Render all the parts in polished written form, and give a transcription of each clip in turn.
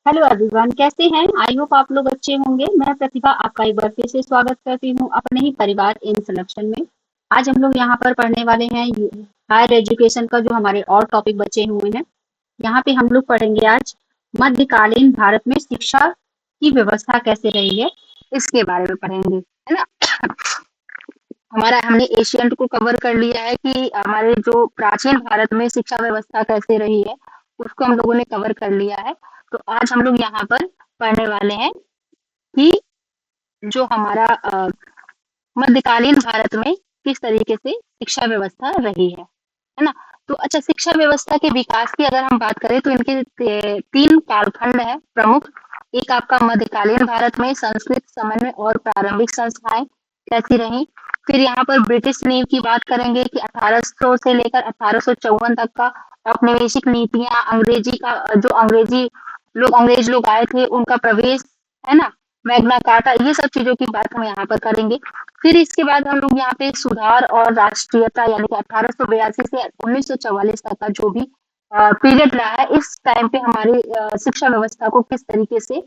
Hello everyone, कैसे हैं? I hope आप लोग अच्छे होंगे। मैं प्रतिभा आपका एक बार फिर से स्वागत करती हूँ अपने ही परिवार इन सिलेक्शन में। आज हम लोग यहाँ पर पढ़ने वाले हैं हायर एजुकेशन का जो हमारे और टॉपिक बचे हुए हैं। यहाँ पे हम लोग पढ़ेंगे आज मध्यकालीन भारत में शिक्षा की व्यवस्था कैसे रही है, इसके बारे में पढ़ेंगे, है ना। हमारा हमने एशियंट को कवर कर लिया है कि हमारे जो प्राचीन भारत में शिक्षा व्यवस्था कैसे रही है, उसको हम लोगों ने कवर कर लिया है। तो आज हम लोग यहाँ पर पढ़ने वाले हैं कि जो हमारा मध्यकालीन भारत में किस तरीके से शिक्षा व्यवस्था रही है ना। तो अच्छा, शिक्षा व्यवस्था के विकास की अगर हम बात करें तो इनके तीन कालखंड है प्रमुख। एक आपका मध्यकालीन भारत में संस्कृत समन्वय और प्रारंभिक संस्थाएं कैसी रही। फिर यहाँ पर ब्रिटिश नींव की बात करेंगे कि 1800 से लेकर 1854 तक का औपनिवेशिक नीतियां, अंग्रेजी का जो अंग्रेज लोग आए थे उनका प्रवेश, है ना, मैग्ना कार्टा, ये सब चीजों की बात हम यहाँ पर करेंगे। फिर इसके बाद हम लोग यहाँ पे सुधार और राष्ट्रीयता यानी कि 1882 से 1944 तक का जो भी पीरियड रहा है, इस टाइम पे हमारी शिक्षा व्यवस्था को किस तरीके से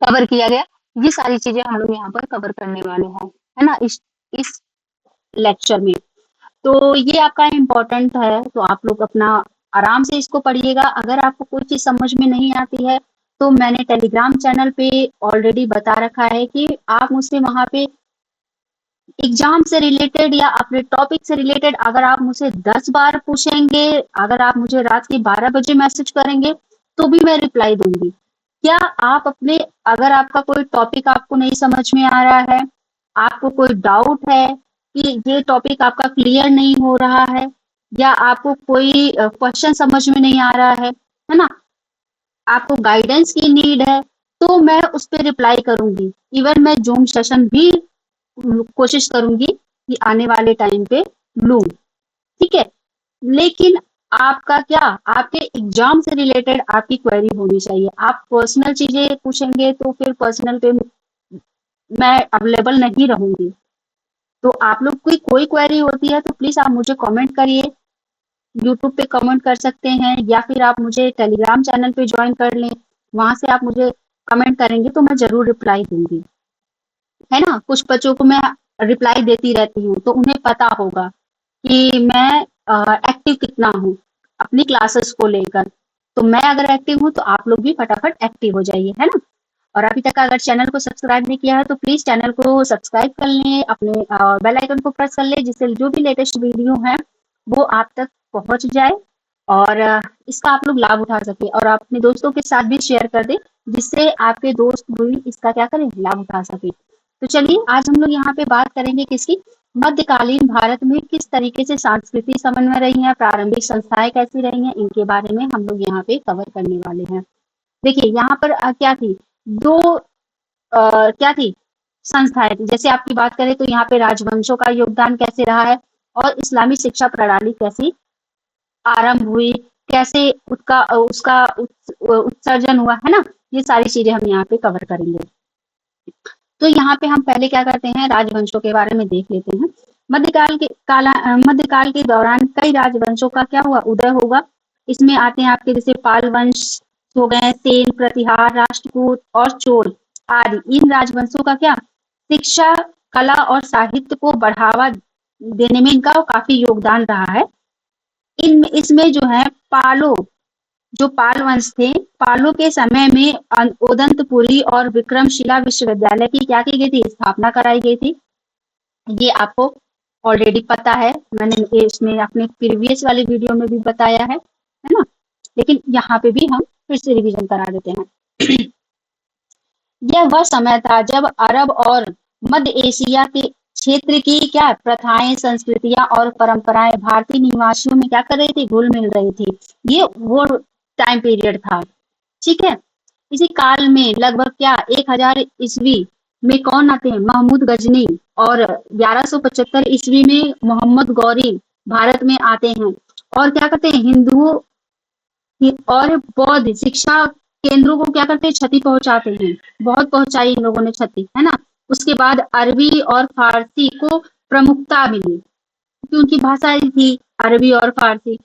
कवर किया गया, ये सारी चीजें हम लोग यहाँ पर कवर करने वाले हैं, है ना, इस लेक्चर में। तो ये आपका इम्पोर्टेंट है, तो आप लोग अपना आराम से इसको पढ़िएगा। अगर आपको कोई चीज समझ में नहीं आती है तो मैंने टेलीग्राम चैनल पे ऑलरेडी बता रखा है कि आप मुझसे वहां पे एग्जाम से रिलेटेड या अपने टॉपिक से रिलेटेड अगर आप मुझे 10 बार पूछेंगे, अगर आप मुझे रात के 12 बजे मैसेज करेंगे तो भी मैं रिप्लाई दूंगी। क्या आप अपने, अगर आपका कोई टॉपिक आपको नहीं समझ में आ रहा है, आपको कोई डाउट है कि ये टॉपिक आपका क्लियर नहीं हो रहा है, या आपको कोई क्वेश्चन समझ में नहीं आ रहा है ना, आपको गाइडेंस की नीड है, तो मैं उस पर रिप्लाई करूंगी। इवन मैं जूम सेशन भी कोशिश करूंगी कि आने वाले टाइम पे लूं, ठीक है। लेकिन आपका क्या, आपके एग्जाम से रिलेटेड आपकी क्वेरी होनी चाहिए। आप पर्सनल चीजें पूछेंगे तो फिर पर्सनल पे मैं अवेलेबल नहीं रहूंगी। तो आप लोग की कोई क्वेरी होती है तो प्लीज आप मुझे कमेंट करिए। यूट्यूब पे कमेंट कर सकते हैं या फिर आप मुझे टेलीग्राम चैनल पे ज्वाइन कर लें। वहां से आप मुझे कमेंट करेंगे तो मैं जरूर रिप्लाई दूंगी, है ना। कुछ बच्चों को मैं रिप्लाई देती रहती हूँ तो उन्हें पता होगा कि मैं एक्टिव कितना हूँ अपनी क्लासेस को लेकर। तो मैं अगर एक्टिव हूँ तो आप लोग भी फटाफट एक्टिव हो जाइए, है ना। और अभी तक अगर चैनल को सब्सक्राइब नहीं किया है तो प्लीज चैनल को सब्सक्राइब कर लें, अपने बेल आइकन को प्रेस कर लें, जिससे जो भी लेटेस्ट वीडियो है वो आप तक पहुंच जाए और इसका आप लोग लाभ उठा सके, और अपने दोस्तों के साथ भी शेयर कर दें जिससे आपके दोस्त भी इसका क्या करें, लाभ उठा सके। तो चलिए आज हम लोग यहाँ पे बात करेंगे किसकी, मध्यकालीन भारत में किस तरीके से सांस्कृतिक समन्वय रही है, प्रारंभिक संस्थाएं कैसी रही हैं, इनके बारे में हम लोग यहाँ पे कवर करने वाले हैं। देखिए यहाँ पर क्या थी, दो क्या थी, संस्थाएं थी। जैसे आपकी बात करें तो यहाँ पे राजवंशों का योगदान कैसे रहा है, और इस्लामी शिक्षा प्रणाली कैसी आरंभ हुई, कैसे उसका उसका उत्सर्जन हुआ, है ना। ये सारी चीजें हम यहाँ पे कवर करेंगे। तो यहाँ पे हम पहले क्या करते हैं, राजवंशों के बारे में देख लेते हैं। मध्यकाल के दौरान कई राजवंशों का क्या हुआ, उदय होगा। इसमें आते हैं आपके जैसे पाल वंश हो गए, सेन, प्रतिहार, राष्ट्रकूट और चोल आदि। इन राजवंशों का क्या, शिक्षा, कला और साहित्य को बढ़ावा देने में इनका काफी योगदान रहा है। इन इसमें जो है पालो, जो पाल वंश थे, पालों के समय में उदंतपुरी और विक्रमशिला विश्वविद्यालय की क्या की गई थी, स्थापना कराई गई थी। ये आपको ऑलरेडी पता है, मैंने इसमें अपने प्रीवियस वाले वीडियो में भी बताया है ना। लेकिन यहाँ पे भी हम फिर से रिवीजन करा देते हैं। यह वह समय था जब अरब और मध्य एशिया के क्षेत्र की क्या प्रथाएं, संस्कृतियां और परंपराएं भारतीय निवासियों में क्या कर रही थी, घुल मिल रही थी। ये वो टाइम पीरियड था, ठीक है। इसी काल में लगभग क्या 1000 ईस्वी में कौन आते हैं, महमूद गजनी, और 1175 ईस्वी में मोहम्मद गौरी भारत में आते हैं और क्या करते हैं, हिंदुओं और बौद्ध शिक्षा केंद्रों को क्या करते हैं, क्षति पहुंचाते हैं। बहुत पहुंचाई इन लोगों ने क्षति, है ना। उसके बाद अरबी और फारसी को प्रमुखता मिली क्योंकि उनकी भाषा ही थी अरबी और फारसी।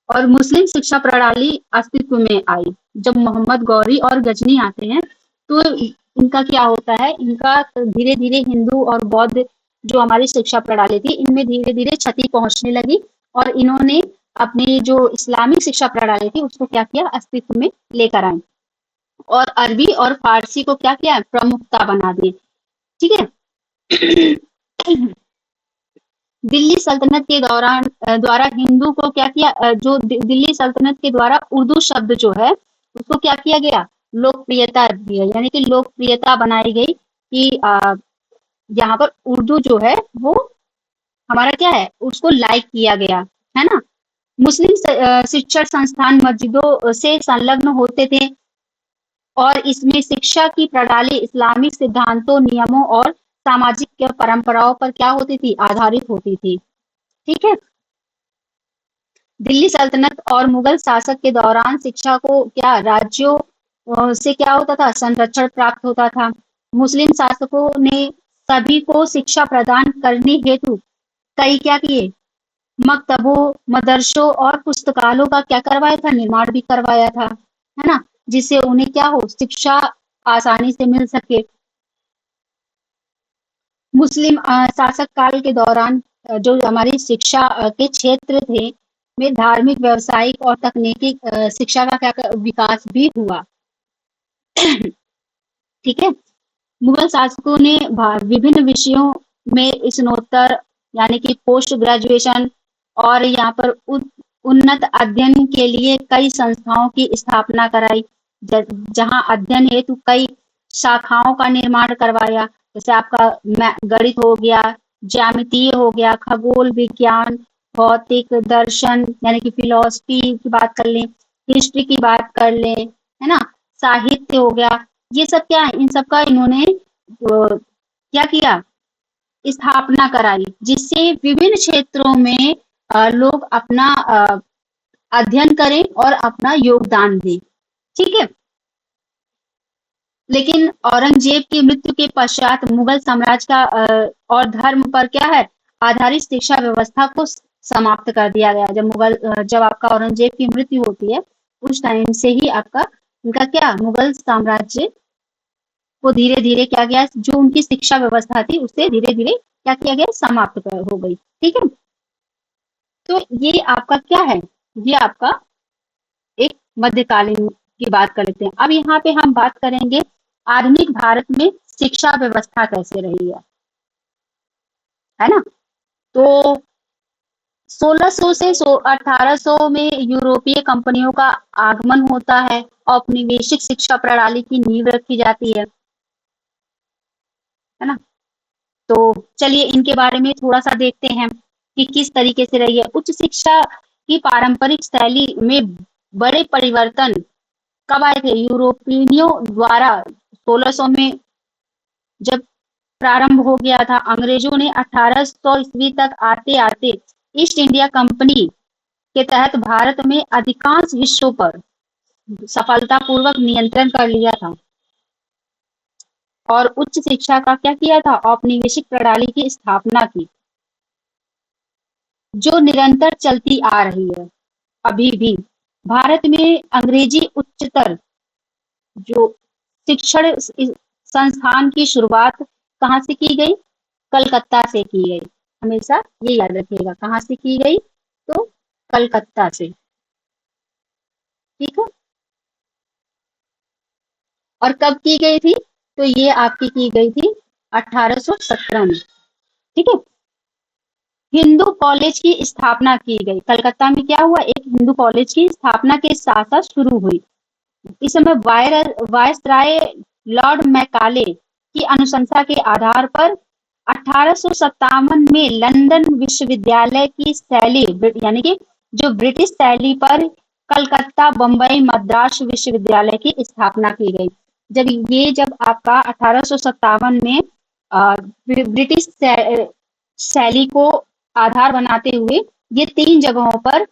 और मुस्लिम शिक्षा प्रणाली अस्तित्व में आई। जब मोहम्मद गौरी और गजनी आते हैं तो इनका क्या होता है, इनका धीरे धीरे हिंदू और बौद्ध जो हमारी शिक्षा प्रणाली थी इनमें धीरे धीरे क्षति पहुंचने लगी और इन्होंने अपनी जो इस्लामिक शिक्षा प्रणाली थी उसको क्या किया, अस्तित्व में लेकर आए और अरबी और फारसी को क्या किया, प्रमुखता बना दी। ठीक है। दिल्ली सल्तनत के दौरान द्वारा हिंदू को क्या किया, जो दिल्ली सल्तनत के द्वारा उर्दू शब्द जो है उसको क्या किया गया, लोकप्रियता दी गई, यानी कि लोकप्रियता बनाई गई कि यहाँ पर उर्दू जो है वो हमारा क्या है, उसको लाइक किया गया, है ना। मुस्लिम शिक्षण संस्थान मस्जिदों से संलग्न होते थे और इसमें शिक्षा की प्रणाली इस्लामिक सिद्धांतों, नियमों और सामाजिक परंपराओं पर क्या होती थी, आधारित होती थी। ठीक है। दिल्ली सल्तनत और मुगल शासक के दौरान शिक्षा को क्या, राज्यों से क्या होता था, संरक्षण प्राप्त होता था। मुस्लिम शासकों ने सभी को शिक्षा प्रदान करने हेतु कई क्या किए, मकतबों, मदरसों और पुस्तकालयों का क्या करवाया था, निर्माण भी करवाया था, है ना, जिससे उन्हें क्या हो, शिक्षा आसानी से मिल सके। मुस्लिम शासक काल के दौरान जो हमारी शिक्षा के क्षेत्र थे में धार्मिक, व्यावसायिक और तकनीकी शिक्षा का क्या विकास भी हुआ। ठीक है। मुगल शासकों ने विभिन्न विषयों में स्नातकोत्तर यानी कि पोस्ट ग्रेजुएशन और यहाँ पर उन्नत अध्ययन के लिए कई संस्थाओं की स्थापना कराई, जहां अध्ययन हेतु कई शाखाओं का निर्माण करवाया। जैसे आपका गणित हो गया, ज्यामितीय हो गया, खगोल विज्ञान, भौतिक दर्शन यानी कि फिलोसफी की बात कर लें, हिस्ट्री की बात कर लें, है ना, साहित्य हो गया, ये सब क्या है, इन सब का इन्होंने क्या किया, स्थापना कराई, जिससे विभिन्न क्षेत्रों में लोग अपना अध्ययन करें और अपना योगदान दें। ठीक है। लेकिन औरंगजेब की मृत्यु के पश्चात मुगल साम्राज्य का और धर्म पर क्या है, आधारित शिक्षा व्यवस्था को समाप्त कर दिया गया। जब आपका औरंगजेब की मृत्यु होती है उस टाइम से ही आपका उनका क्या, मुगल साम्राज्य को धीरे धीरे क्या गया, जो उनकी शिक्षा व्यवस्था थी उससे धीरे धीरे क्या किया गया, समाप्त हो गई। ठीक है। तो ये आपका क्या है, ये आपका एक मध्यकालीन की बात कर लेते हैं। अब यहाँ पे हम बात करेंगे आधुनिक भारत में शिक्षा व्यवस्था कैसे रही है ना। तो 1600 से 1800 में यूरोपीय कंपनियों का आगमन होता है, औपनिवेशिक शिक्षा प्रणाली की नींव रखी जाती है ना। तो चलिए इनके बारे में थोड़ा सा देखते हैं कि किस तरीके से रही है। उच्च शिक्षा की पारंपरिक शैली में बड़े परिवर्तन कब आए थे, यूरोपियनों द्वारा 1600 में जब प्रारंभ हो गया था। अंग्रेजों ने 1800 ईस्वी तक आते आते ईस्ट इंडिया कंपनी के तहत भारत में अधिकांश हिस्सों पर सफलतापूर्वक नियंत्रण कर लिया था और उच्च शिक्षा का क्या किया था, औपनिवेशिक प्रणाली की स्थापना की, जो निरंतर चलती आ रही है अभी भी। भारत में अंग्रेजी उच्चतर जो शिक्षण संस्थान की शुरुआत कहाँ से की गई, कलकत्ता से की गई। हमेशा ये याद रखिएगा, कहाँ से की गई, तो कलकत्ता से। ठीक है। और कब की गई थी, तो ये आपकी की गई थी 1817 में। ठीक है। हिंदू कॉलेज की स्थापना की गई, कलकत्ता में क्या हुआ, एक हिंदू कॉलेज की स्थापना के साथ साथ शुरू हुई। इस समय वायसराय लॉर्ड मैकाले की अनुशंसा के आधार पर 1857 में लंदन विश्वविद्यालय की शैली यानी कि जो ब्रिटिश शैली पर कलकत्ता, बम्बई, मद्रास विश्वविद्यालय की स्थापना की गई। जब आपका 1857 में ब्रिटिश शैली को आधार बनाते हुए ये 3 जगहों पर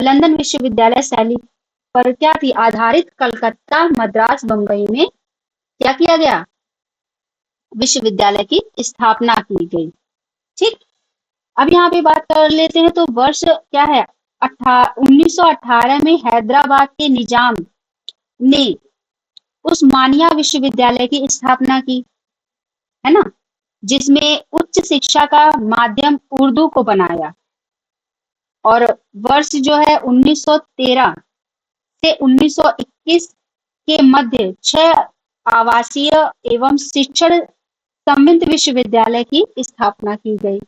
लंदन विश्वविद्यालय शैली पर क्या थी आधारित, कलकत्ता, मद्रास, बम्बई में क्या किया गया, विश्वविद्यालय की स्थापना की गई। ठीक। अब यहाँ पे बात कर लेते हैं तो वर्ष क्या है 1918 में हैदराबाद के निजाम ने उस्मानिया विश्वविद्यालय की स्थापना की, है ना? जिसमें उच्च शिक्षा का माध्यम उर्दू को बनाया। और वर्ष जो है 1913 से 1921 के मध्य 6 आवासीय एवं शिक्षण समृद्ध विश्वविद्यालय की स्थापना की गई।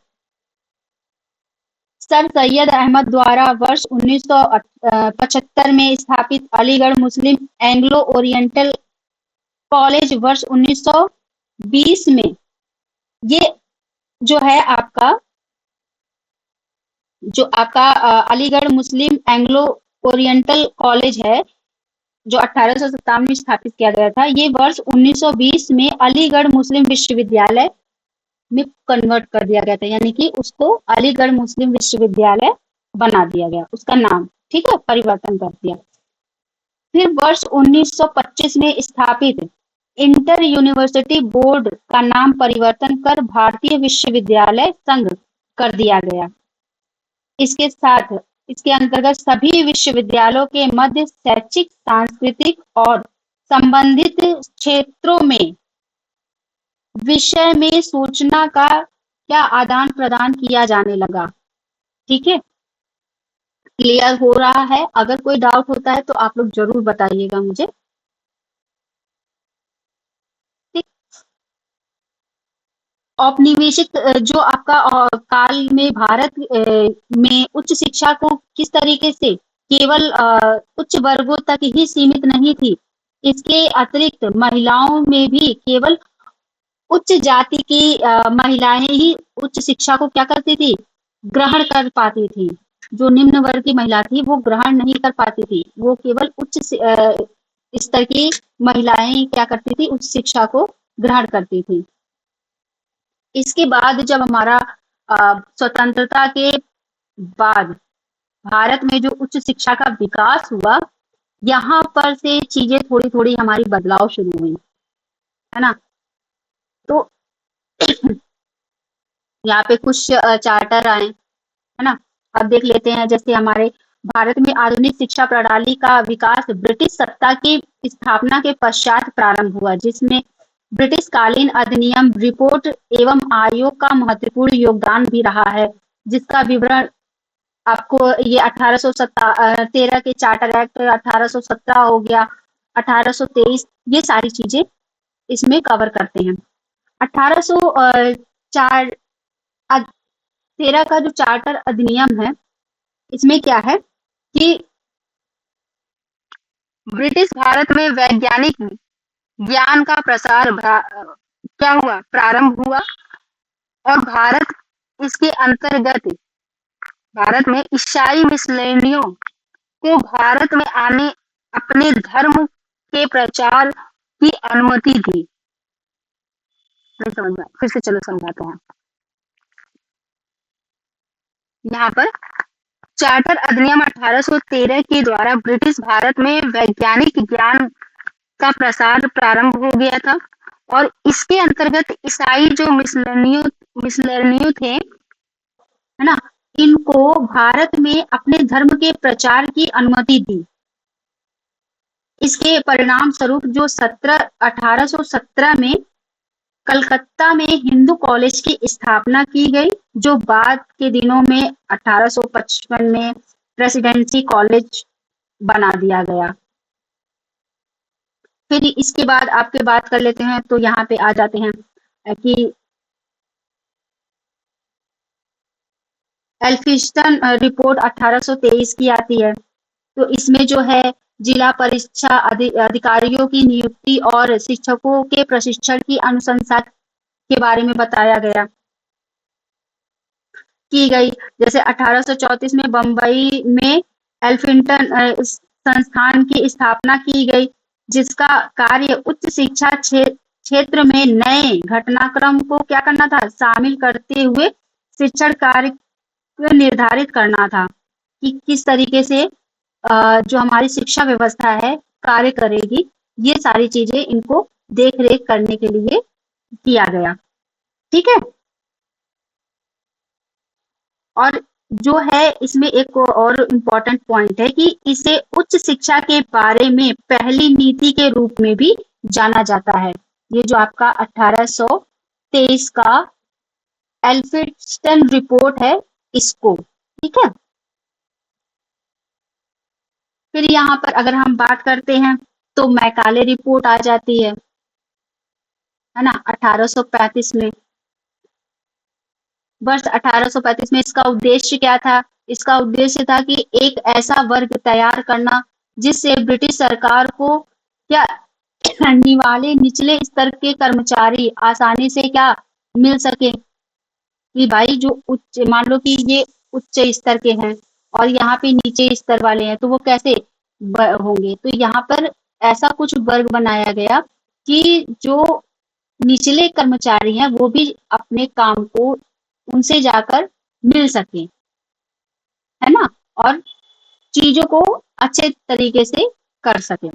सर सैयद अहमद द्वारा वर्ष 1975 में स्थापित अलीगढ़ मुस्लिम एंग्लो ओरिएंटल कॉलेज वर्ष 1920 में, ये जो है आपका अलीगढ़ मुस्लिम एंग्लो ओरिएंटल कॉलेज है, जो 1857 में स्थापित किया गया था, ये वर्ष 1920 में अलीगढ़ मुस्लिम विश्वविद्यालय में कन्वर्ट कर दिया गया था, यानी कि उसको अलीगढ़ मुस्लिम विश्वविद्यालय बना दिया गया, उसका नाम, ठीक है, परिवर्तन कर दिया। फिर वर्ष 1925 में स्थापित इंटर यूनिवर्सिटी बोर्ड का नाम परिवर्तन कर भारतीय विश्वविद्यालय संघ कर दिया गया। इसके साथ इसके अंतर्गत सभी विश्वविद्यालयों के मध्य शैक्षिक, सांस्कृतिक और संबंधित क्षेत्रों में विषय में सूचना का क्या आदान प्रदान किया जाने लगा। ठीक है, क्लियर हो रहा है? अगर कोई डाउट होता है तो आप लोग जरूर बताइएगा मुझे। औपनिवेशिक जो आपका काल में भारत में उच्च शिक्षा को किस तरीके से केवल उच्च वर्गों तक ही सीमित नहीं थी, इसके अतिरिक्त महिलाओं में भी केवल उच्च जाति की महिलाएं ही उच्च शिक्षा को क्या करती थी, ग्रहण कर पाती थी। जो निम्न वर्ग की महिला थी वो ग्रहण नहीं कर पाती थी, वो केवल उच्च स्तर की महिलाएं क्या करती थी, उच्च शिक्षा को ग्रहण करती थी। इसके बाद जब हमारा स्वतंत्रता के बाद भारत में जो उच्च शिक्षा का विकास हुआ, यहाँ पर से चीजें थोड़ी थोड़ी हमारी बदलाव शुरू हुई, है ना? तो यहाँ पे कुछ चार्टर आए, है ना? अब देख लेते हैं। जैसे हमारे भारत में आधुनिक शिक्षा प्रणाली का विकास ब्रिटिश सत्ता की स्थापना के पश्चात प्रारंभ हुआ, जिसमें ब्रिटिश कालीन अधिनियम, रिपोर्ट एवं आयोग का महत्वपूर्ण योगदान भी रहा है, जिसका विवरण आपको ये 1813 के चार्टर एक्ट, 1817 हो गया, 1823, ये सारी चीजें इसमें कवर करते हैं। 1813 का जो चार्टर अधिनियम है, इसमें क्या है कि ब्रिटिश भारत में वैज्ञानिक ज्ञान का प्रसार क्या हुआ, प्रारंभ हुआ। और इसके अंतर्गत भारत में ईसाई मिशनरियों को भारत में आने अपने धर्म के प्रचार की अनुमति दी। नहीं समझ में, फिर से चलो समझाते हैं। यहाँ पर चार्टर अधिनियम 1813 के द्वारा ब्रिटिश भारत में वैज्ञानिक ज्ञान का प्रसार प्रारंभ हो गया था, और इसके अंतर्गत ईसाई जो मिशनरियों थे, है ना, इनको भारत में अपने धर्म के प्रचार की अनुमति दी। इसके परिणाम स्वरूप जो 1817 में कलकत्ता में हिंदू कॉलेज की स्थापना की गई, जो बाद के दिनों में 1855 में प्रेसिडेंसी कॉलेज बना दिया गया। फिर इसके बाद आपके बात कर लेते हैं, तो यहाँ पे आ जाते हैं कि एल्फिंस्टन रिपोर्ट 1823 की आती है। तो इसमें जो है जिला परीक्षा अधिकारियों की नियुक्ति और शिक्षकों के प्रशिक्षण की अनुशंसा के बारे में बताया गया, की गई। जैसे 1834 में बम्बई में एल्फिंस्टन संस्थान की स्थापना की गई, जिसका कार्य उच्च शिक्षा क्षेत्र में नए घटनाक्रम को क्या करना था, शामिल करते हुए शिक्षण कार्य निर्धारित करना था कि किस तरीके से जो हमारी शिक्षा व्यवस्था है कार्य करेगी। ये सारी चीजें इनको देख रेख करने के लिए किया गया। ठीक है, और जो है इसमें एक और इम्पोर्टेंट पॉइंट है कि इसे उच्च शिक्षा के बारे में पहली नीति के रूप में भी जाना जाता है। ये जो आपका 1823 का एल्फिंस्टन रिपोर्ट है इसको, ठीक है। फिर यहाँ पर अगर हम बात करते हैं तो मैकाले रिपोर्ट आ जाती है ना 1835 में। वर्ष 1835 में इसका उद्देश्य क्या था? इसका उद्देश्य था कि एक ऐसा वर्ग तैयार करना जिससे ब्रिटिश सरकार को क्या निवाले निचले स्तर के कर्मचारी आसानी से क्या मिल सके कि भाई जो उच्च मान लो कि ये उच्च स्तर के हैं और यहाँ पे नीचे स्तर वाले हैं तो वो कैसे होंगे। तो यहाँ पर ऐसा कुछ वर्ग बनाया गया कि जो निचले कर्मचारी हैं वो भी अपने काम को उनसे जाकर मिल सके, है ना, और चीजों को अच्छे तरीके से कर सके।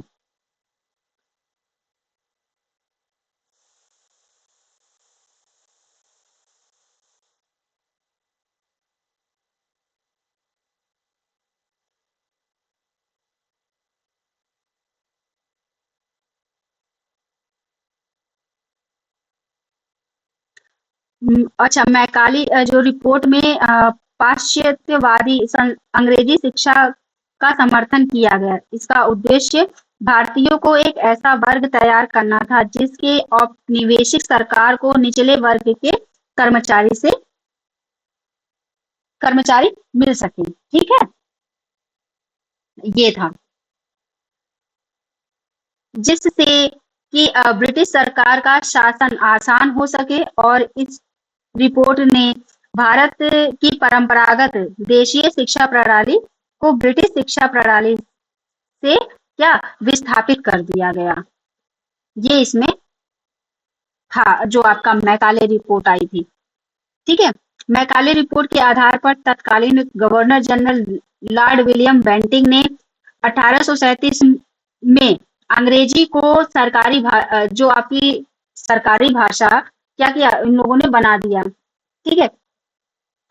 अच्छा मैकाली जो रिपोर्ट में पाश्चात्यवादी अंग्रेजी शिक्षा का समर्थन किया गया। इसका उद्देश्य भारतीयों को एक ऐसा वर्ग तैयार करना था जिसके औपनिवेशिक सरकार को निचले वर्ग के कर्मचारी से कर्मचारी मिल सके, ठीक है। ये था जिससे कि ब्रिटिश सरकार का शासन आसान हो सके और इस रिपोर्ट ने भारत की परंपरागत देशीय शिक्षा प्रणाली को ब्रिटिश शिक्षा प्रणाली से क्या विस्थापित कर दिया गया। ये इसमें था जो आपका मैकाले रिपोर्ट आई थी, ठीक है। मैकाले रिपोर्ट के आधार पर तत्कालीन governor general Lord William Bentinck ने 1837 में अंग्रेजी को जो आपकी सरकारी भाषा क्या किया इन लोगों ने बना दिया, ठीक है।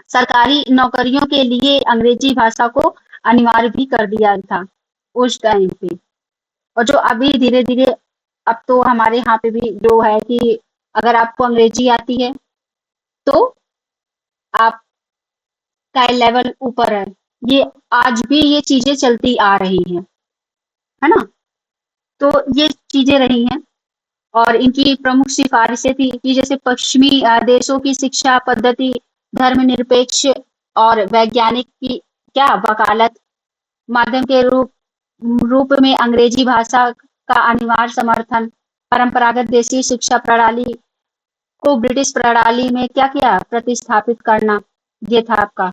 सरकारी नौकरियों के लिए अंग्रेजी भाषा को अनिवार्य भी कर दिया था उस टाइम पे। और जो अभी धीरे धीरे अब तो हमारे यहाँ पे भी जो है कि अगर आपको अंग्रेजी आती है तो आपका लेवल ऊपर है। ये आज भी ये चीजें चलती आ रही हैं, है ना। तो ये चीजें रही हैं और इनकी प्रमुख सिफारिशें थी कि जैसे पश्चिमी देशों की शिक्षा पद्धति धर्मनिरपेक्ष और वैज्ञानिक की क्या वकालत माध्यम के रूप में अंग्रेजी भाषा का अनिवार्य समर्थन, परंपरागत देशी शिक्षा प्रणाली को ब्रिटिश प्रणाली में क्या किया प्रतिस्थापित करना, ये था आपका।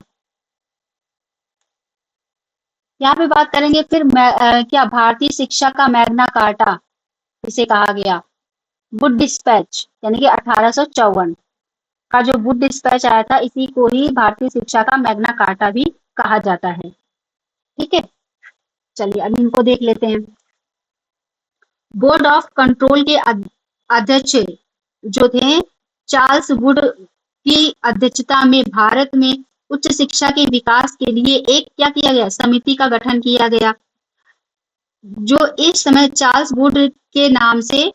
यहाँ पे बात करेंगे फिर क्या भारतीय शिक्षा का मैग्ना कार्टा इसे कहा गया। वुड डिस्पैच यानी कि 1854 का जो वुड डिस्पैच आया था इसी को ही भारतीय शिक्षा का मैग्ना कार्टा भी कहा जाता है, ठीक है। चलिए अब इनको देख लेते हैं। बोर्ड ऑफ कंट्रोल के अध्यक्ष जो थे चार्ल्स वुड की अध्यक्षता में भारत में उच्च शिक्षा के विकास के लिए एक क्या किया गया समिति का गठन किया गया जो इस समय चार्ल्स वुड के नाम से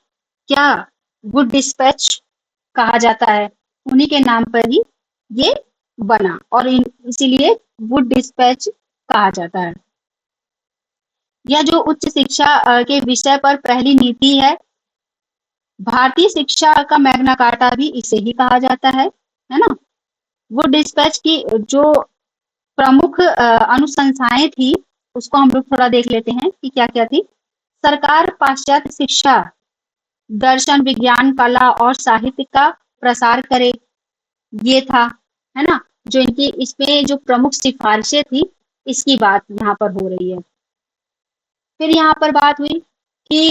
क्या वुड डिस्पैच कहा जाता है। उन्हीं के नाम पर ही ये बना और इसीलिए वुड डिस्पैच कहा जाता है। यह जो उच्च शिक्षा के विषय पर पहली नीति है भारतीय शिक्षा का मैग्ना कार्टा भी इसे ही कहा जाता है ना। वुड डिस्पैच की जो प्रमुख अनुशंसाएं थी उसको हम लोग थोड़ा देख लेते हैं कि क्या क्या थी। सरकार पाश्चात्य शिक्षा दर्शन विज्ञान कला और साहित्य का प्रसार करे, ये था, है ना। जो इनकी इसमें जो प्रमुख सिफारिशें थी इसकी बात यहाँ पर हो रही है। फिर यहाँ पर बात हुई कि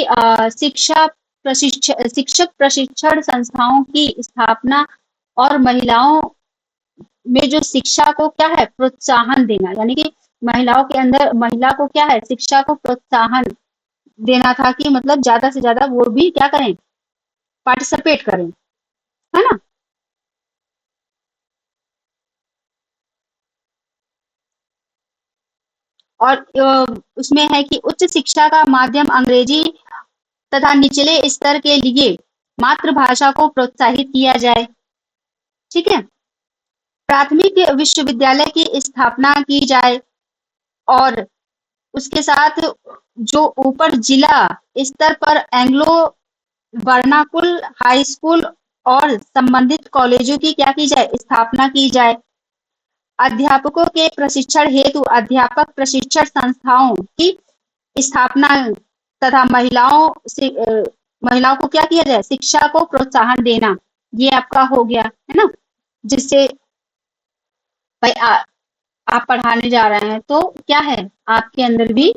शिक्षक प्रशिक्षण संस्थाओं की स्थापना और महिलाओं में जो शिक्षा को क्या है प्रोत्साहन देना यानी कि महिलाओं के अंदर महिला को क्या है शिक्षा को प्रोत्साहन देना था कि मतलब ज्यादा से ज्यादा वो भी क्या करें पार्टिसिपेट करें, है ना। और उसमें है कि उच्च शिक्षा का माध्यम अंग्रेजी तथा निचले स्तर के लिए मातृभाषा को प्रोत्साहित किया जाए। ठीक है। प्राथमिक विश्वविद्यालय की स्थापना की जाए और उसके साथ जो ऊपर जिला स्तर पर एंग्लो वर्नाकुल हाई स्कूल और संबंधित कॉलेजों की क्या की जाए, स्थापना की जाए। अध्यापकों के प्रशिक्षण हेतु अध्यापक प्रशिक्षण संस्थाओं की स्थापना तथा महिलाओं को क्या किया जाए, शिक्षा को प्रोत्साहन देना। ये आपका हो गया है ना, जिससे भाई आप पढ़ाने जा रहे हैं तो क्या है, आपके अंदर भी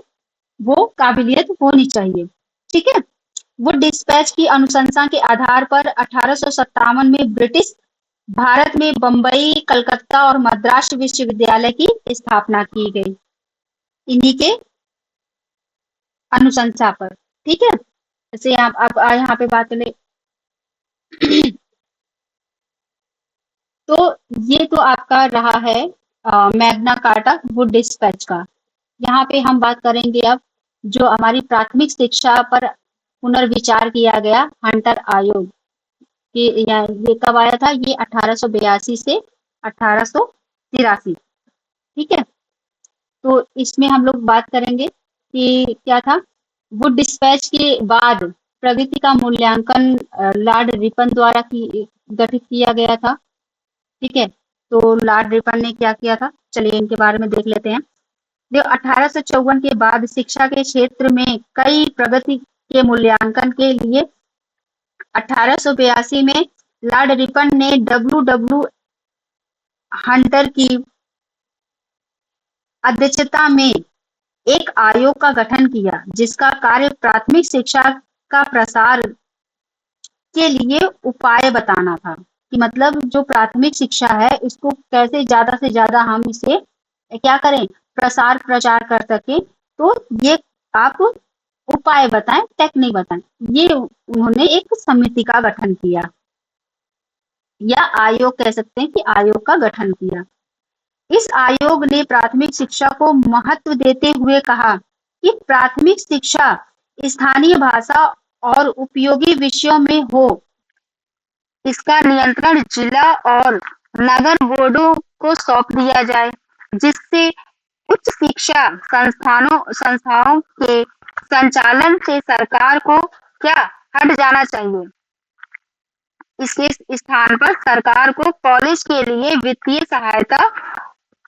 वो काबिलियत होनी चाहिए। ठीक है। वुड डिस्पैच की अनुशंसा के आधार पर 1857 में ब्रिटिश भारत में बंबई, कलकत्ता और मद्रास विश्वविद्यालय की स्थापना की गई, इन्हीं के अनुशंसा पर। ठीक है। जैसे आप यहाँ पे बात करें तो ये तो आपका रहा है मैग्ना कार्टा वुड डिस्पैच का। यहाँ पे हम बात करेंगे अब जो हमारी प्राथमिक शिक्षा पर पुनर्विचार किया गया हंटर आयोग कि ये कब आया था, ये 1882 से 1883। ठीक है। तो इसमें हम लोग बात करेंगे कि क्या था, वुड डिस्पैच के बाद प्रगति का मूल्यांकन लॉर्ड रिपन द्वारा गठित किया गया था। ठीक है। तो लॉर्ड रिपन ने क्या किया था, चलिए इनके बारे में देख लेते हैं। जो 1854 के बाद शिक्षा के क्षेत्र में कई प्रगति के मूल्यांकन के लिए 1882 में लॉर्ड रिपन ने डब्ल्यू हंटर की अध्यक्षता में एक आयोग का गठन किया जिसका कार्य प्राथमिक शिक्षा का प्रसार के लिए उपाय बताना था। कि मतलब जो प्राथमिक शिक्षा है इसको कैसे ज्यादा से ज्यादा हम इसे क्या करें, प्रसार प्रचार कर सके। तो ये आप उपाय बताएं, टेक्निक बताएं। ये उन्होंने एक समिति का गठन किया या आयोग कह सकते हैं कि आयोग का गठन किया। इस आयोग ने प्राथमिक शिक्षा को महत्व देते हुए कहा कि प्राथमिक शिक्षा स्थानीय भाषा और उपयोगी विषयों में हो। इसका नियंत्रण जिला और नगर बोर्डों को सौंप दिया जाए, जिससे उच्च शिक्षा संस्थाओं के संचालन से सरकार को क्या हट जाना चाहिए। इसके स्थान पर सरकार को कॉलेज के लिए वित्तीय सहायता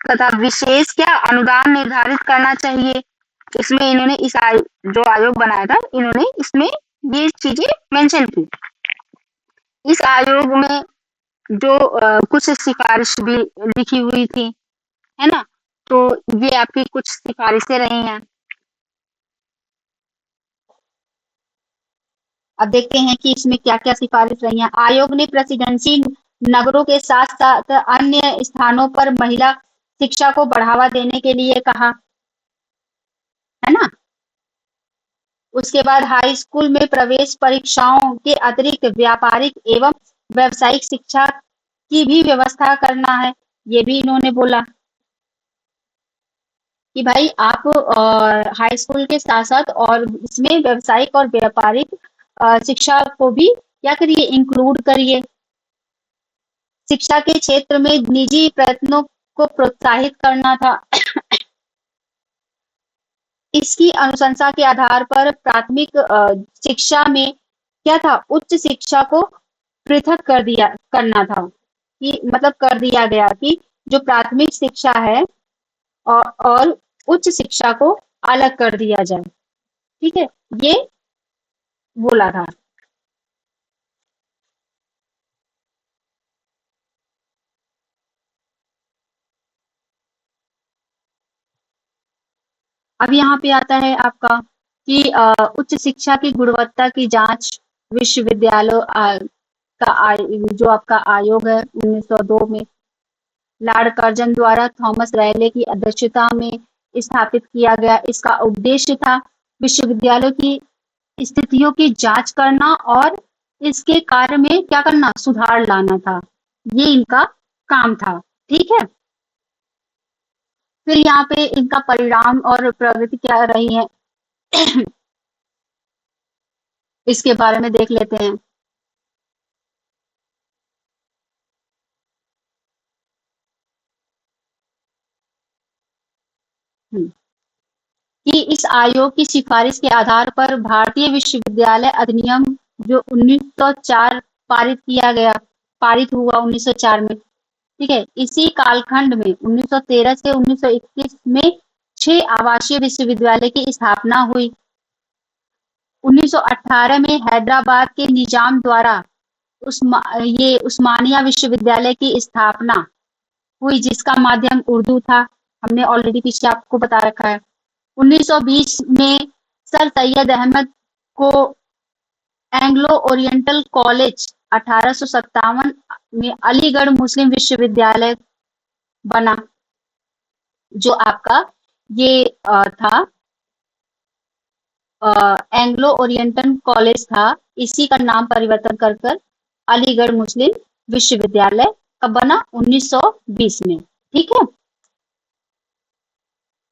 तथा विशेष क्या अनुदान निर्धारित करना चाहिए। इसमें इन्होंने जो आयोग बनाया था, इन्होंने इसमें ये चीजें मेंशन की। इस आयोग में जो कुछ सिफारिश भी लिखी हुई थी, है ना, तो ये आपकी कुछ सिफारिशें रही हैं। अब देखते हैं कि इसमें क्या क्या सिफारिश रही हैं। आयोग ने प्रेसिडेंसी नगरों के साथ साथ अन्य स्थानों पर महिला शिक्षा को बढ़ावा देने के लिए कहा, है ना। उसके बाद हाई स्कूल में प्रवेश परीक्षाओं के अतिरिक्त व्यापारिक एवं व्यावसायिक शिक्षा की भी व्यवस्था करना है। ये भी इन्होंने बोला कि भाई आप हाई स्कूल के साथ साथ और इसमें व्यावसायिक और व्यापारिक शिक्षा को भी क्या करिए, इंक्लूड करिए। शिक्षा के क्षेत्र में निजी प्रयत्नों को प्रोत्साहित करना था। इसकी अनुशंसा के आधार पर प्राथमिक शिक्षा में क्या था, उच्च शिक्षा को पृथक करना था। कि मतलब कर दिया गया कि जो प्राथमिक शिक्षा है और उच्च शिक्षा को अलग कर दिया जाए। ठीक है, ये बोला था। अब यहाँ पे आता है आपका कि उच्च शिक्षा की गुणवत्ता की जांच विश्वविद्यालय जो आपका आयोग है 1902 में लॉर्ड कर्जन द्वारा थॉमस रैले की अध्यक्षता में स्थापित किया गया। इसका उद्देश्य था विश्वविद्यालय की स्थितियों की जांच करना और इसके कार्य में क्या करना, सुधार लाना था। ये इनका काम था। ठीक है। फिर यहाँ पे इनका परिणाम और प्रगति क्या रही है इसके बारे में देख लेते हैं। हम्म, कि इस आयोग की सिफारिश के आधार पर भारतीय विश्वविद्यालय अधिनियम जो 1904 पारित हुआ 1904 में। ठीक है, इसी कालखंड में 1913 से 1921 में 6 आवासीय विश्वविद्यालय की स्थापना हुई। 1918 में हैदराबाद के निजाम द्वारा ये उस्मानिया विश्वविद्यालय की स्थापना हुई, जिसका माध्यम उर्दू था। हमने ऑलरेडी पीछे आपको बता रखा है। 1920 में सर सैयद अहमद को एंग्लो ओरिएंटल कॉलेज 1857 में अलीगढ़ मुस्लिम विश्वविद्यालय बना, जो आपका ये था एंग्लो ओरिएंटल कॉलेज था। इसी का नाम परिवर्तन कर कर अलीगढ़ मुस्लिम विश्वविद्यालय कब बना? 1920 में। ठीक है,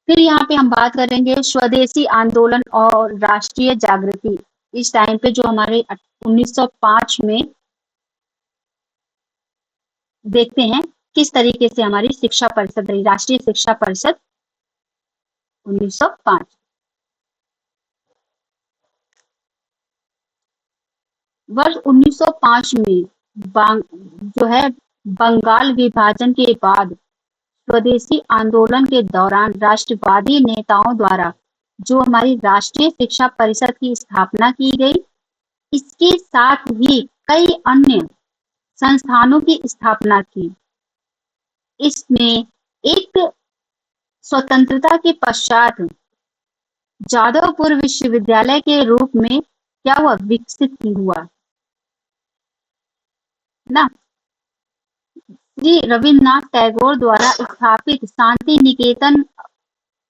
फिर यहाँ पे हम बात करेंगे स्वदेशी आंदोलन और राष्ट्रीय जागृति। इस टाइम पे जो हमारे 1905 में देखते हैं किस तरीके से हमारी शिक्षा परिषद रही, राष्ट्रीय शिक्षा परिषद 1905। वर्ष 1905 में जो है बंगाल विभाजन के बाद स्वदेशी आंदोलन के दौरान राष्ट्रवादी नेताओं द्वारा जो हमारी राष्ट्रीय शिक्षा परिषद की स्थापना की गई, इसके साथ ही कई अन्य संस्थानों की स्थापना की। इसमें एक स्वतंत्रता के पश्चात जादवपुर विश्वविद्यालय के रूप में क्या हुआ? विकसित हुआ ना। श्री रविन्द्रनाथ टैगोर द्वारा स्थापित शांति निकेतन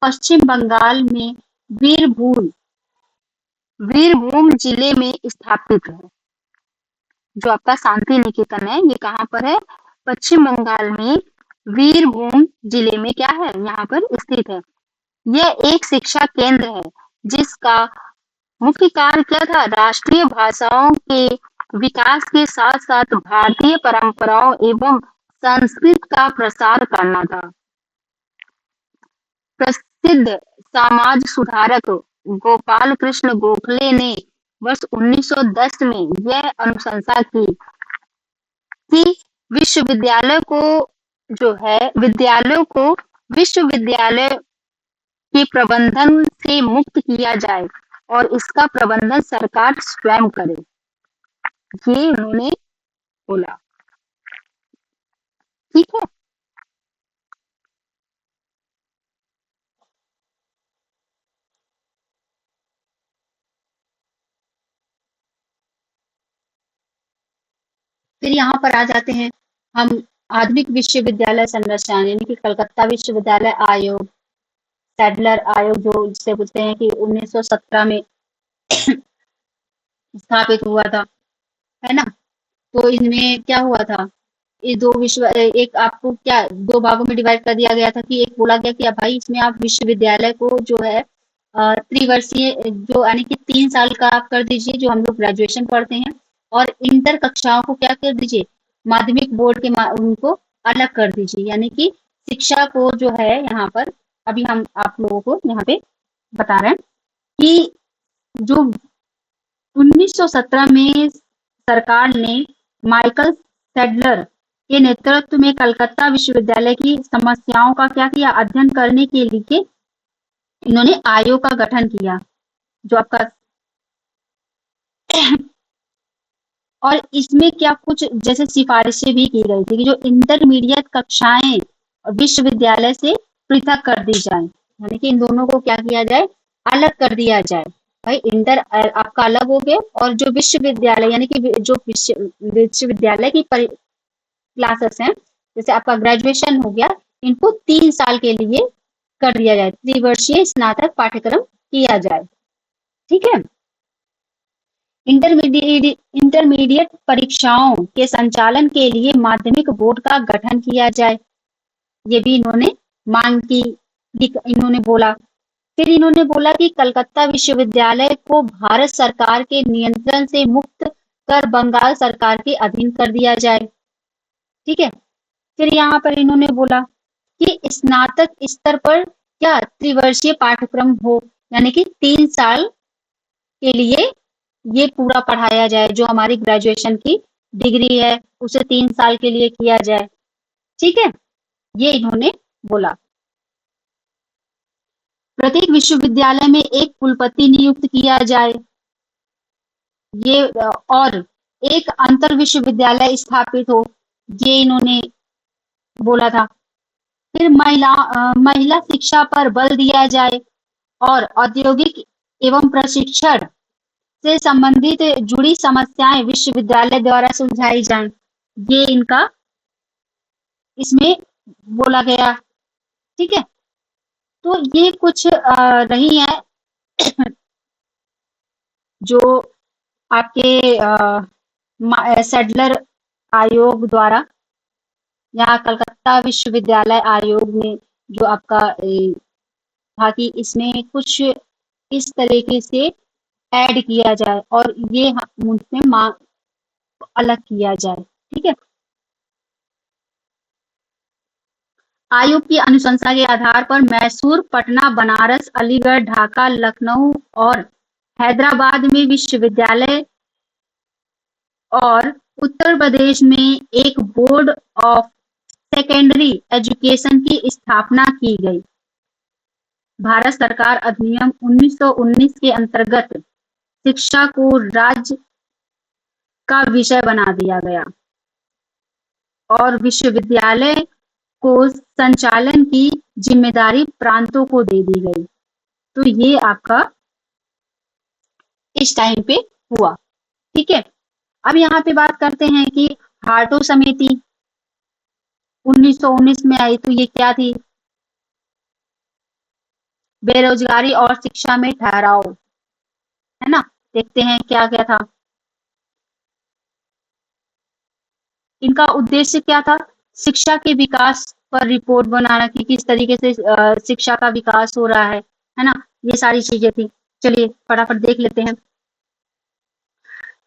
पश्चिम बंगाल में वीरभूम जिले में स्थित है। जो आपका शांति निकेतन है, ये कहाँ पर है? पश्चिम बंगाल में वीरभूम जिले में क्या है? यहाँ पर स्थित है। यह एक शिक्षा केंद्र है जिसका मुख्य कार्य क्या था? राष्ट्रीय भाषाओं के विकास के साथ साथ भारतीय परंपराओं एवं संस्कृत का प्रसार करना था। प्रसिद्ध समाज सुधारक गोपाल कृष्ण गोखले ने वर्ष 1910 में यह अनुशंसा की कि विश्वविद्यालयों को विश्वविद्यालय के प्रबंधन से मुक्त किया जाए और इसका प्रबंधन सरकार स्वयं करे। ये उन्होंने बोला। ठीक है, फिर यहाँ पर आ जाते हैं हम आधुनिक विश्वविद्यालय संरचना, यानी कि कलकत्ता विश्वविद्यालय आयोग, सैडलर आयोग जो जिसे बोलते हैं कि 1917 में स्थापित हुआ था, है ना। तो इनमें क्या हुआ था? ये एक आपको क्या 2 भागों में डिवाइड कर दिया गया था कि एक बोला गया कि अब भाई इसमें आप विश्वविद्यालय को जो है त्रिवर्षीय जो यानी कि 3 साल का आप कर दीजिए, जो हम लोग ग्रेजुएशन पढ़ते हैं, और इंटर कक्षाओं को क्या कर दीजिए? माध्यमिक बोर्ड के उनको अलग कर दीजिए। यानी कि शिक्षा को जो है यहाँ पर अभी हम आप लोगों को यहाँ पे बता रहे हैं कि जो 1917 में सरकार ने माइकल सैडलर के नेतृत्व में कलकत्ता विश्वविद्यालय की समस्याओं का क्या किया? अध्ययन करने के लिए इन्होंने आयोग का गठन किया, जो आपका और इसमें क्या कुछ जैसे सिफारिशें भी की गई थी कि जो इंटरमीडिएट कक्षाएं विश्वविद्यालय से पृथक कर दी जाए, यानी कि इन दोनों को क्या किया जाए? अलग कर दिया जाए। भाई इंटर आपका अलग हो गया, और जो विश्वविद्यालय यानी कि जो विश्वविद्यालय की क्लासेस हैं, जैसे आपका ग्रेजुएशन हो गया, इनको 3 साल के लिए कर दिया जाए, त्रिवर्षीय स्नातक पाठ्यक्रम किया जाए। ठीक है, इंटरमीडिएट परीक्षाओं के संचालन के लिए माध्यमिक बोर्ड का गठन किया जाए, ये भी इन्होंने मांग की। इन्होंने बोला। फिर इन्होंने बोला कि कलकत्ता विश्वविद्यालय को भारत सरकार के नियंत्रण से मुक्त कर बंगाल सरकार के अधीन कर दिया जाए। ठीक है। फिर यहाँ पर इन्होंने बोला कि स्नातक स्तर पर क्या त्रिवर्षीय पाठ्यक्रम हो, यानी कि 3 साल के लिए ये पूरा पढ़ाया जाए, जो हमारी ग्रेजुएशन की डिग्री है उसे 3 साल के लिए किया जाए। ठीक है, ये इन्होंने बोला। प्रत्येक विश्वविद्यालय में एक कुलपति नियुक्त किया जाए, ये और एक अंतर विश्वविद्यालय स्थापित हो, ये इन्होंने बोला था। फिर महिला शिक्षा पर बल दिया जाए और औद्योगिक एवं प्रशिक्षण से संबंधित जुड़ी समस्याएं विश्वविद्यालय द्वारा सुलझाई जाएं, ये इनका इसमें बोला गया। ठीक है, तो ये कुछ रही है जो आपके सैडलर आयोग द्वारा या कलकत्ता विश्वविद्यालय आयोग में जो आपका था कि इसमें कुछ इस तरीके से ऐड किया जाए और ये उसमें अलग किया जाए। ठीक है, आयोग की अनुशंसा के आधार पर मैसूर, पटना, बनारस, अलीगढ़, ढाका, लखनऊ और हैदराबाद में विश्वविद्यालय और उत्तर प्रदेश में एक बोर्ड ऑफ सेकेंडरी एजुकेशन की स्थापना की गई। भारत सरकार अधिनियम 1919 के अंतर्गत शिक्षा को राज्य का विषय बना दिया गया और विश्वविद्यालय को संचालन की जिम्मेदारी प्रांतों को दे दी गई। तो ये आपका इस टाइम पे हुआ। ठीक है, अब यहाँ पे बात करते हैं कि हार्टो समिति 1919 में आई, तो ये क्या थी? बेरोजगारी और शिक्षा में ठहराव, है ना। देखते हैं क्या क्या था। इनका उद्देश्य क्या था? शिक्षा के विकास पर रिपोर्ट बनाना कि किस तरीके से शिक्षा का विकास हो रहा है ना, ये सारी चीजें थी। चलिए फटाफट देख लेते हैं।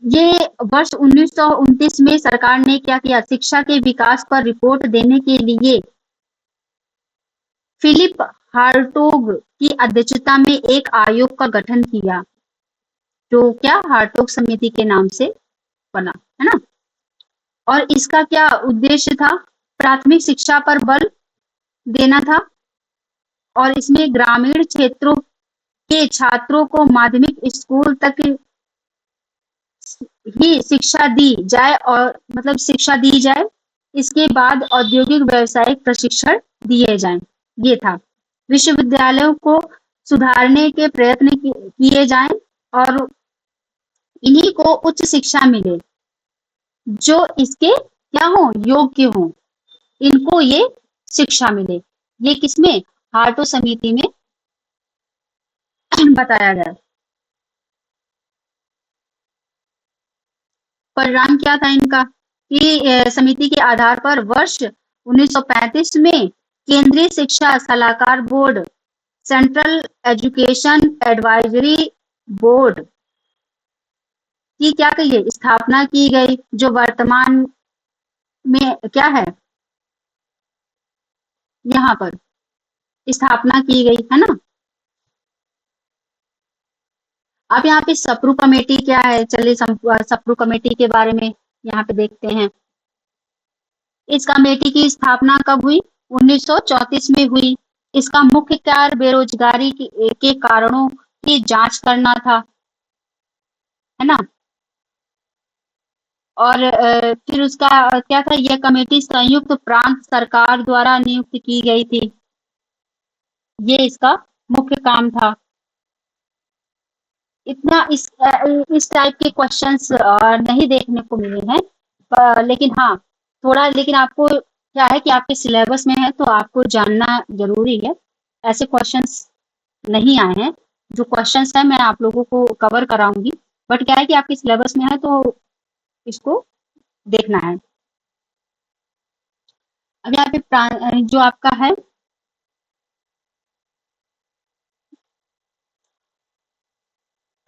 ये वर्ष 1929 में सरकार ने क्या किया? शिक्षा के विकास पर रिपोर्ट देने के लिए फिलिप हार्टोग की अध्यक्षता में एक आयोग का गठन किया, जो क्या हार्टोग समिति के नाम से बना, है ना। और इसका क्या उद्देश्य था? प्राथमिक शिक्षा पर बल देना था और इसमें ग्रामीण क्षेत्रों के छात्रों को माध्यमिक स्कूल तक ही शिक्षा दी जाए और मतलब शिक्षा दी जाए, इसके बाद औद्योगिक व्यावसायिक प्रशिक्षण दिए जाएं, ये था। विश्वविद्यालयों को सुधारने के प्रयत्न किए जाएं और इन्हीं को उच्च शिक्षा मिले जो इसके क्या हो? योग्य हो, इनको ये शिक्षा मिले। ये किसमें? हार्टो समिति में बताया गया। परिणाम क्या था इनका? कि समिति के आधार पर वर्ष 1935 में केंद्रीय शिक्षा सलाहकार board, central education advisory board की क्या कही स्थापना की गई, जो वर्तमान में क्या है, यहाँ पर स्थापना की गई, है ना। अब यहाँ पे सप्रू कमेटी क्या है? चलिए सप्रू कमेटी के बारे में यहाँ पे देखते हैं। इस कमेटी की स्थापना कब हुई? 1934 में हुई। इसका मुख्य कार्य बेरोजगारी के कारणों की जांच करना था, है ना। और फिर उसका क्या था? यह कमेटी संयुक्त प्रांत सरकार द्वारा नियुक्त की गई थी, ये इसका मुख्य काम था। इतना इस टाइप के क्वेश्चंस नहीं देखने को मिले हैं, लेकिन हाँ थोड़ा, लेकिन आपको क्या है कि आपके सिलेबस में है तो आपको जानना जरूरी है। ऐसे क्वेश्चंस नहीं आए हैं, जो क्वेश्चंस है मैं आप लोगों को कवर कराऊंगी, बट क्या है कि आपके सिलेबस में है तो इसको देखना है। अब यहाँ पे जो आपका है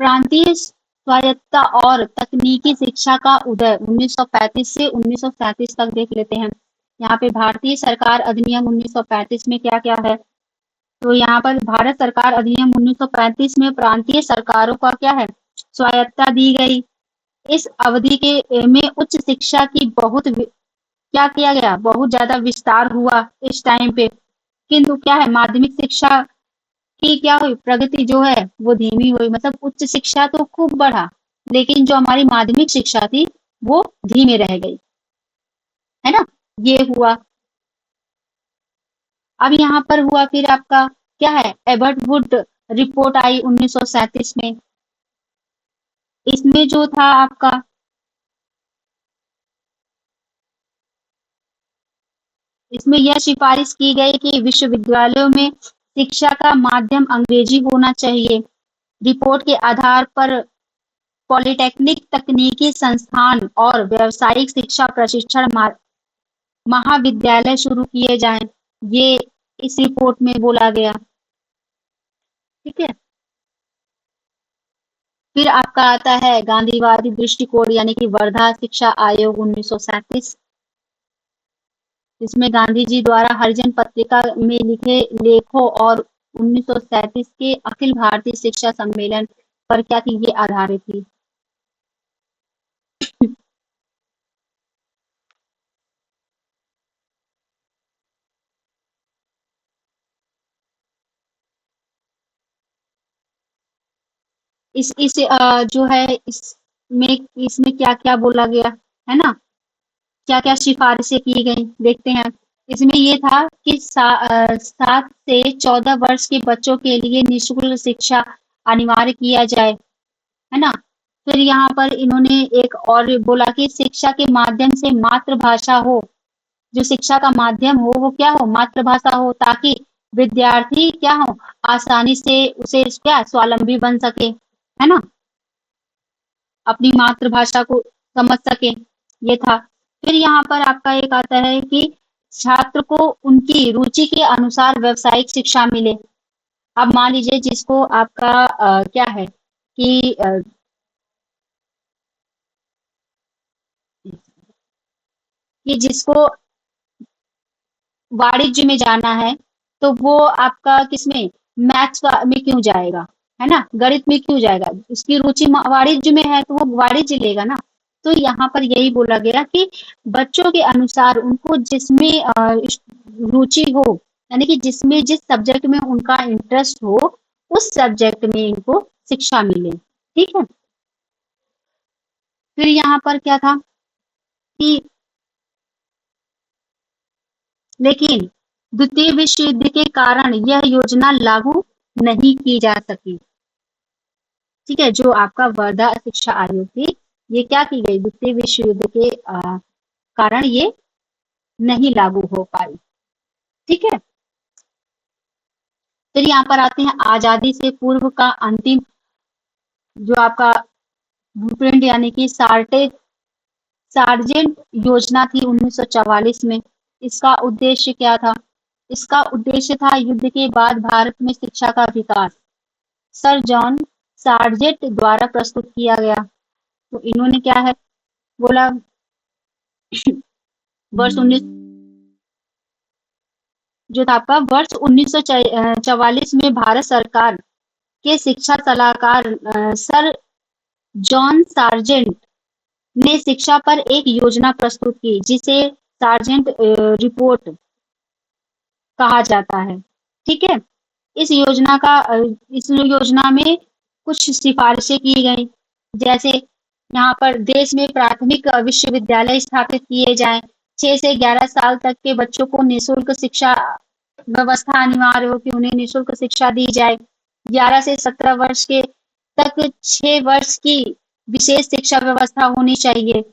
प्रांतीय स्वायत्तता और तकनीकी शिक्षा का उदय 1935 से 1937 तक देख लेते हैं। यहाँ पे भारतीय सरकार अधिनियम 1935 में क्या-क्या है? तो यहाँ पर भारत सरकार अधिनियम 1935 में प्रांतीय सरकारों का क्या है? स्वायत्तता दी गई। इस अवधि के में उच्च शिक्षा की क्या किया गया? बहुत ज़्यादा विस्तार हुआ इस टाइम पे। किंतु क्या है, माध्यमिक शिक्षा की क्या हुई, प्रगति जो है वो धीमी हुई। मतलब उच्च शिक्षा तो खूब बढ़ा, लेकिन जो हमारी माध्यमिक शिक्षा थी वो धीमे रह गई, है ना? ये हुआ। अब यहाँ पर हुआ फिर आपका क्या है, एबर्ट वुड रिपोर्ट आई 1937 में। इसमें जो था आपका, इसमें यह सिफारिश की गई कि विश्वविद्यालयों में शिक्षा का माध्यम अंग्रेजी होना चाहिए। रिपोर्ट के आधार पर पॉलिटेक्निक, तकनीकी संस्थान और व्यावसायिक शिक्षा प्रशिक्षण महाविद्यालय शुरू किए जाएं। ये इस रिपोर्ट में बोला गया। ठीक है। फिर आपका आता है गांधीवादी दृष्टिकोण यानी कि वर्धा शिक्षा आयोग 1937। इसमें गांधी जी द्वारा हरिजन पत्रिका में लिखे लेखों और 1937 के अखिल भारतीय शिक्षा सम्मेलन पर क्या थी, ये आधारित थी। जो है इसमें इसमें क्या क्या बोला गया है ना, क्या क्या सिफारिशें की गई देखते हैं। इसमें ये था कि 7 से 14 वर्ष के बच्चों के लिए निःशुल्क शिक्षा अनिवार्य किया जाए, है ना। फिर यहाँ पर इन्होंने एक और बोला कि शिक्षा के माध्यम से मातृभाषा हो, जो शिक्षा का माध्यम हो वो क्या हो, मातृभाषा हो, ताकि विद्यार्थी क्या हो, आसानी से उसे क्या स्वावलंबी बन सके, है ना, अपनी मातृभाषा को समझ सके। ये था। फिर यहाँ पर आपका एक आता है कि छात्र को उनकी रुचि के अनुसार व्यावसायिक शिक्षा मिले। अब मान लीजिए जिसको आपका क्या है कि जिसको वाणिज्य में जाना है, तो वो आपका किसमें, मैथ्स में क्यों जाएगा, है ना, गणित में क्यों जाएगा, उसकी रुचि वाणिज्य में है तो वो वाणिज्य लेगा ना। तो यहाँ पर यही बोला गया कि बच्चों के अनुसार उनको जिसमें रुचि हो, यानी कि जिसमें जिस सब्जेक्ट में उनका इंटरेस्ट हो, उस सब्जेक्ट में इनको शिक्षा मिले। ठीक है। फिर यहाँ पर क्या था कि लेकिन द्वितीय विश्व युद्ध के कारण यह योजना लागू नहीं की जा सकी। ठीक है, जो आपका वर्धा शिक्षा आयोग थी, ये क्या की गई, द्वितीय विश्व युद्ध के कारण ये नहीं लागू हो पाई। ठीक है। फिर यहाँ पर आते हैं आजादी से पूर्व का अंतिम जो आपका ब्लूप्रिंट यानी कि सार्जेंट योजना थी 1944 में। इसका उद्देश्य क्या था? इसका उद्देश्य था युद्ध के बाद भारत में शिक्षा का विकास। सर जॉन सार्जेंट द्वारा प्रस्तुत किया गया। तो इन्होंने क्या है बोला, वर्ष 19 जो था आपका वर्ष 1944 में भारत सरकार के शिक्षा सलाहकार सर जॉन सार्जेंट ने शिक्षा पर एक योजना प्रस्तुत की, जिसे सार्जेंट रिपोर्ट कहा जाता है। ठीक है। इस योजना में कुछ सिफारिशें की गई, जैसे यहाँ पर देश में प्राथमिक विश्वविद्यालय स्थापित किए जाएं, 6 से 11 साल तक के बच्चों को निःशुल्क शिक्षा व्यवस्था अनिवार्य हो कि उन्हें निःशुल्क शिक्षा दी जाए। 11 से 17 वर्ष के तक 6 वर्ष की विशेष शिक्षा व्यवस्था होनी चाहिए।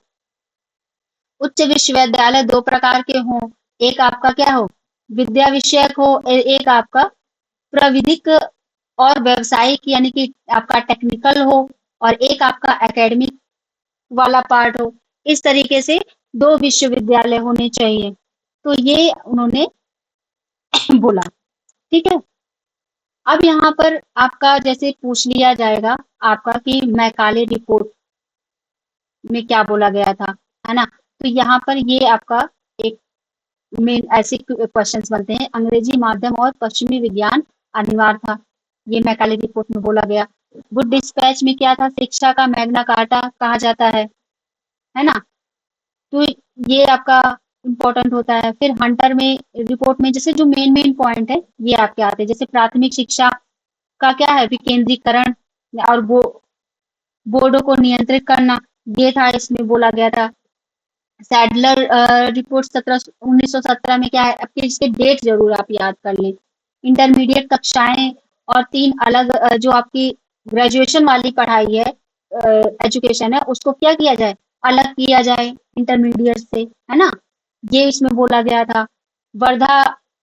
उच्च विश्वविद्यालय 2 प्रकार के हों, एक आपका क्या हो, विद्या विषयक हो, एक आपका प्राविधिक और व्यावसायिक यानी कि आपका टेक्निकल हो, और एक आपका एकेडमिक वाला पार्ट हो। इस तरीके से 2 विश्वविद्यालय होने चाहिए। तो ये उन्होंने बोला। ठीक है। अब यहाँ पर आपका जैसे पूछ लिया जाएगा आपका कि मैकाले रिपोर्ट में क्या बोला गया था, है ना? तो यहाँ पर ये आपका एक मेन ऐसे क्वेश्चंस बनते हैं। अंग्रेजी माध्यम और पश्चिमी विज्ञान अनिवार्य था, ये मैकाले रिपोर्ट में बोला गया। गुड डिस्पैच में क्या था? शिक्षा का मैग्ना कार्टा कहा जाता है ना? तो ये आपका इम्पोर्टेंट होता है। फिर हंटर में रिपोर्ट में जैसे जो मेन मेन पॉइंट है ये आपके आते हैं। जैसे प्राथमिक शिक्षा का क्या है? विकेंद्रीकरण और बोर्डों को नियंत्रित करना, ये था इसमें बोला गया था। सैडलर रिपोर्ट 1917 में क्या है? आपके इसके डेट जरूर आप याद कर लें। इंटरमीडिएट कक्षाएं और 3 अलग जो आपकी ग्रेजुएशन वाली पढ़ाई है, एजुकेशन है, उसको क्या किया जाए? अलग किया जाए इंटरमीडिएट से, है ना? ये इसमें बोला गया था। वर्धा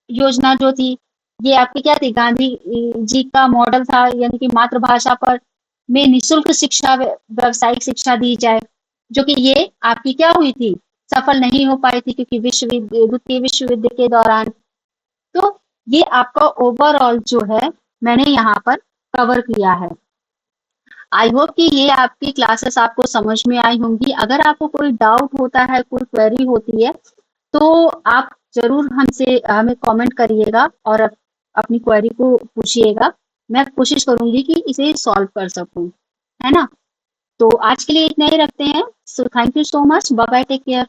योजना जो थी, ये आपकी क्या थी? गांधी जी का मॉडल था, यानी कि मातृभाषा पर में निःशुल्क शिक्षा, व्यावसायिक शिक्षा दी जाए, जो कि ये आपकी क्या हुई थी? सफल नहीं हो पाई थी, क्योंकि द्वितीय विश्व युद्ध के दौरान। तो ये आपका ओवरऑल जो है मैंने यहाँ पर कवर किया है। आई होप कि ये आपकी क्लासेस आपको समझ में आई होंगी। अगर आपको कोई डाउट होता है, कोई क्वेरी होती है, तो आप जरूर हमें कमेंट करिएगा और अपनी क्वेरी को पूछिएगा। मैं कोशिश करूंगी कि इसे सॉल्व कर सकूं, है ना? तो आज के लिए इतना ही रखते हैं। So thank you so much, bye bye, take care.